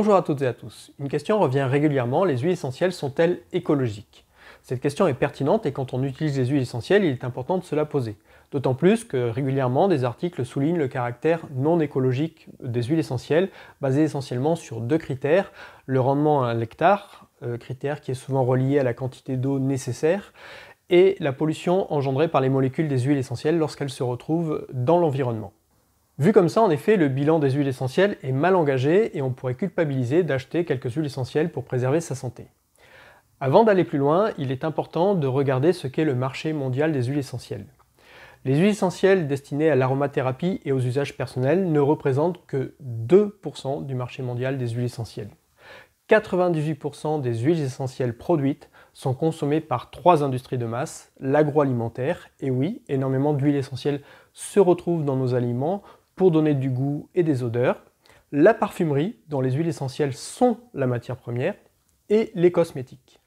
Bonjour à toutes et à tous. Une question revient régulièrement, les huiles essentielles sont-elles écologiques? Cette question est pertinente et quand on utilise les huiles essentielles, il est important de se la poser. D'autant plus que régulièrement des articles soulignent le caractère non écologique des huiles essentielles, basés essentiellement sur deux critères, le rendement à l'hectare, critère qui est souvent relié à la quantité d'eau nécessaire, et la pollution engendrée par les molécules des huiles essentielles lorsqu'elles se retrouvent dans l'environnement. Vu comme ça, en effet, le bilan des huiles essentielles est mal engagé et on pourrait culpabiliser d'acheter quelques huiles essentielles pour préserver sa santé. Avant d'aller plus loin, il est important de regarder ce qu'est le marché mondial des huiles essentielles. Les huiles essentielles destinées à l'aromathérapie et aux usages personnels ne représentent que 2% du marché mondial des huiles essentielles. 98% des huiles essentielles produites sont consommées par trois industries de masse, l'agroalimentaire, et oui, énormément d'huiles essentielles se retrouvent dans nos aliments pour donner du goût et des odeurs, la parfumerie, dont les huiles essentielles sont la matière première, et les cosmétiques.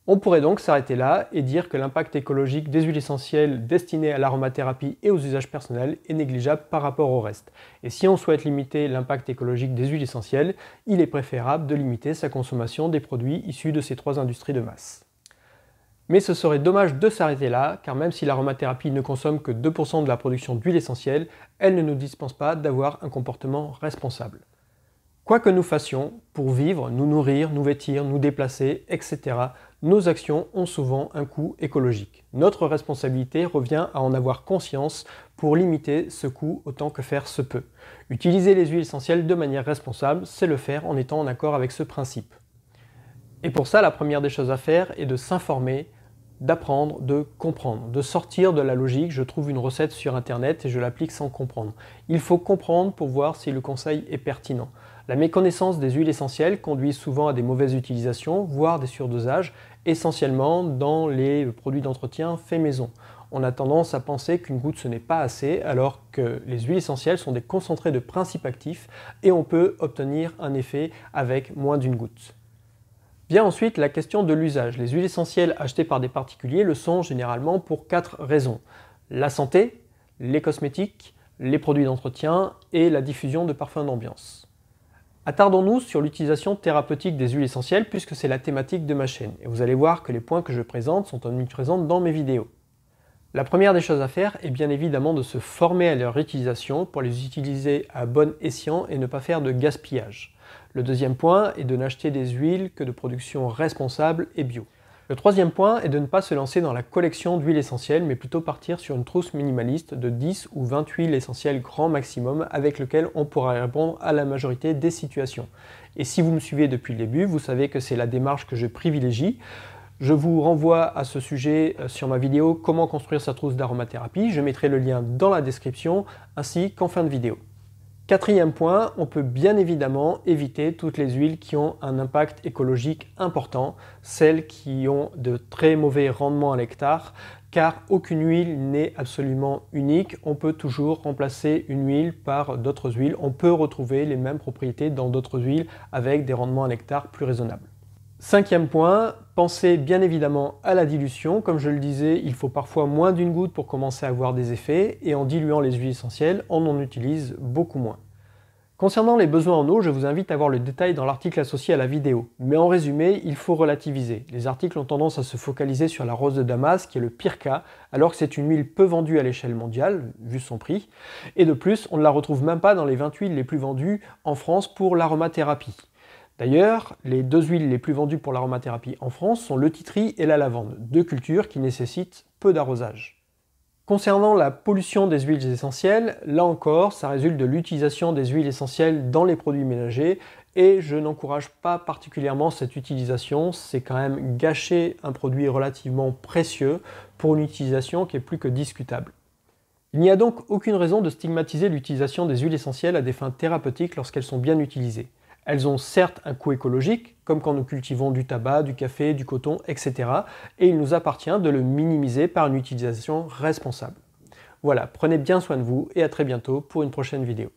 On pourrait donc s'arrêter là et dire que l'impact écologique des huiles essentielles destinées à l'aromathérapie et aux usages personnels est négligeable par rapport au reste. Et si on souhaite limiter l'impact écologique des huiles essentielles, il est préférable de limiter sa consommation des produits issus de ces trois industries de masse. Mais ce serait dommage de s'arrêter là, car même si l'aromathérapie ne consomme que 2% de la production d'huile essentielle, elle ne nous dispense pas d'avoir un comportement responsable. Quoi que nous fassions, pour vivre, nous nourrir, nous vêtir, nous déplacer, etc., nos actions ont souvent un coût écologique. Notre responsabilité revient à en avoir conscience pour limiter ce coût autant que faire se peut. Utiliser les huiles essentielles de manière responsable, c'est le faire en étant en accord avec ce principe. Et pour ça, la première des choses à faire est de s'informer, d'apprendre, de comprendre, de sortir de la logique. Je trouve une recette sur internet et je l'applique sans comprendre. Il faut comprendre pour voir si le conseil est pertinent. La méconnaissance des huiles essentielles conduit souvent à des mauvaises utilisations, voire des surdosages, essentiellement dans les produits d'entretien faits maison. On a tendance à penser qu'une goutte ce n'est pas assez, alors que les huiles essentielles sont des concentrés de principes actifs et on peut obtenir un effet avec moins d'une goutte. Vient ensuite la question de l'usage. Les huiles essentielles achetées par des particuliers le sont généralement pour 4 raisons. La santé, les cosmétiques, les produits d'entretien et la diffusion de parfums d'ambiance. Attardons-nous sur l'utilisation thérapeutique des huiles essentielles puisque c'est la thématique de ma chaîne. Et vous allez voir que les points que je présente sont omniprésents dans mes vidéos. La première des choses à faire est bien évidemment de se former à leur utilisation pour les utiliser à bon escient et ne pas faire de gaspillage. Le deuxième point est de n'acheter des huiles que de production responsable et bio. Le troisième point est de ne pas se lancer dans la collection d'huiles essentielles, mais plutôt partir sur une trousse minimaliste de 10 ou 20 huiles essentielles grand maximum avec lequel on pourra répondre à la majorité des situations. Et si vous me suivez depuis le début, vous savez que c'est la démarche que je privilégie. Je vous renvoie à ce sujet sur ma vidéo « Comment construire sa trousse d'aromathérapie ». Je mettrai le lien dans la description ainsi qu'en fin de vidéo. Quatrième point, on peut bien évidemment éviter toutes les huiles qui ont un impact écologique important, celles qui ont de très mauvais rendements à l'hectare, car aucune huile n'est absolument unique. On peut toujours remplacer une huile par d'autres huiles. On peut retrouver les mêmes propriétés dans d'autres huiles avec des rendements à l'hectare plus raisonnables. Cinquième point, pensez bien évidemment à la dilution. Comme je le disais, il faut parfois moins d'une goutte pour commencer à avoir des effets et en diluant les huiles essentielles, on en utilise beaucoup moins. Concernant les besoins en eau, je vous invite à voir le détail dans l'article associé à la vidéo. Mais en résumé, il faut relativiser. Les articles ont tendance à se focaliser sur la rose de Damas, qui est le pire cas, alors que c'est une huile peu vendue à l'échelle mondiale, vu son prix. Et de plus, on ne la retrouve même pas dans les 20 huiles les plus vendues en France pour l'aromathérapie. D'ailleurs, les deux huiles les plus vendues pour l'aromathérapie en France sont le titri et la lavande, deux cultures qui nécessitent peu d'arrosage. Concernant la pollution des huiles essentielles, là encore, ça résulte de l'utilisation des huiles essentielles dans les produits ménagers et je n'encourage pas particulièrement cette utilisation, c'est quand même gâcher un produit relativement précieux pour une utilisation qui est plus que discutable. Il n'y a donc aucune raison de stigmatiser l'utilisation des huiles essentielles à des fins thérapeutiques lorsqu'elles sont bien utilisées. Elles ont certes un coût écologique, comme quand nous cultivons du tabac, du café, du coton, etc. Et il nous appartient de le minimiser par une utilisation responsable. Voilà, prenez bien soin de vous et à très bientôt pour une prochaine vidéo.